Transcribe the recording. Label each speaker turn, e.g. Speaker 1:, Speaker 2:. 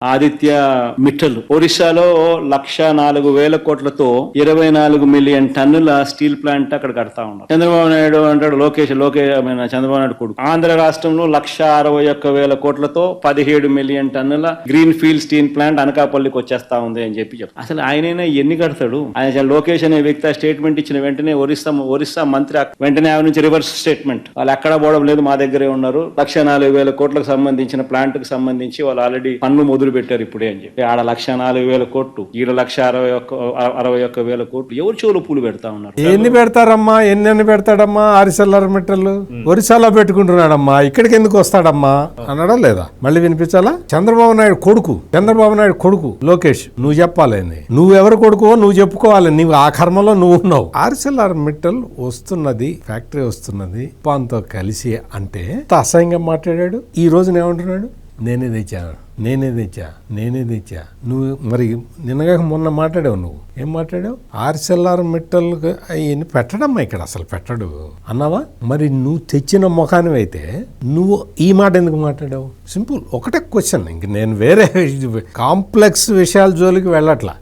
Speaker 1: ఆదిత్య మిట్టల్ ఒరిస్సాలో 1,04,000 కోట్లతో 24 మిలియన్ టన్నుల స్టీల్ ప్లాంట్ అక్కడ కడతా ఉన్నారు. చంద్రబాబు నాయుడు అంటాడు చంద్రబాబు నాయుడు కొడుకు. ఆంధ్ర రాష్ట్రంలో 1,61,000 కోట్లతో 17 మిలియన్ టన్నుల గ్రీన్ ఫీల్డ్ స్టీల్ ప్లాంట్ అనకాపల్లికి వచ్చేస్తా ఉంది అని చెప్పి చెప్తారు. అసలు ఆయనైనా ఎన్ని కడతాడు? ఆయన లోకేష్ అనే వ్యక్తి స్టేట్మెంట్ ఇచ్చిన వెంటనే ఒరిస్సా మంత్రి వెంటనే ఆయన నుంచి రివర్స్ స్టేట్మెంట్, వాళ్ళు ఎక్కడ పోవడం లేదు, మా దగ్గరే ఉన్నారు. 1,04,000 కోట్లకు సంబంధించిన ప్లాంట్ కు సంబంధించి వాళ్ళు ఆల్రెడీ పన్ను మొదలు పెట్టారు ఇప్పుడే అని చెప్పి. ఆడ 1,04,000 కోట్లు, ఈడ 1,61,000 కోట్లు. ఎవరు చెవులు పూలు పెడతా ఉన్నారు?
Speaker 2: ఎన్ని పెడతారమ్మా, ఎన్ని పెడతాడమ్మా? ఆరిసెల్లరమిట్టలు ఒరిస్సాలో పెట్టుకుంటున్నాడమ్మా, ఇక్కడికి ఎందుకు వస్తాడమ్మా అన్నాడా లేదా? మళ్ళీ వినిపించాలా? చంద్రబాబు నాయుడు కొడుకు లోకేష్, నువ్వు చెప్పాలి. నువ్వు ఎవరు కొడుకో నువ్వు చెప్పుకోవాలి. నువ్వు ఆ కర్మలో నువ్వు ఉన్నావు. ఆర్సెల్లరమిట్టల్ వస్తున్నది, ఫ్యాక్టరీ వస్తున్నది పాన్తో కలిసి అంటే అసహ్యంగా మాట్లాడాడు. ఈ రోజున ఏమంటున్నాడు? నేనే తెచ్చా. నువ్వు మరి నిన్నగా మొన్న మాట్లాడావు. నువ్వు ఏం మాట్లాడావు? ఆర్సెల్లరమిట్టల్ అవన్నీ పెట్టడమ్మా, ఇక్కడ అసలు పెట్టడు అన్నావా? మరి నువ్వు తెచ్చిన ముఖానివి అయితే నువ్వు ఈ మాట ఎందుకు మాట్లాడావు? సింపుల్ ఒకటే క్వశ్చన్. ఇంక నేను వేరే కాంప్లెక్స్ విషయాల జోలికి వెళ్ళట్లా.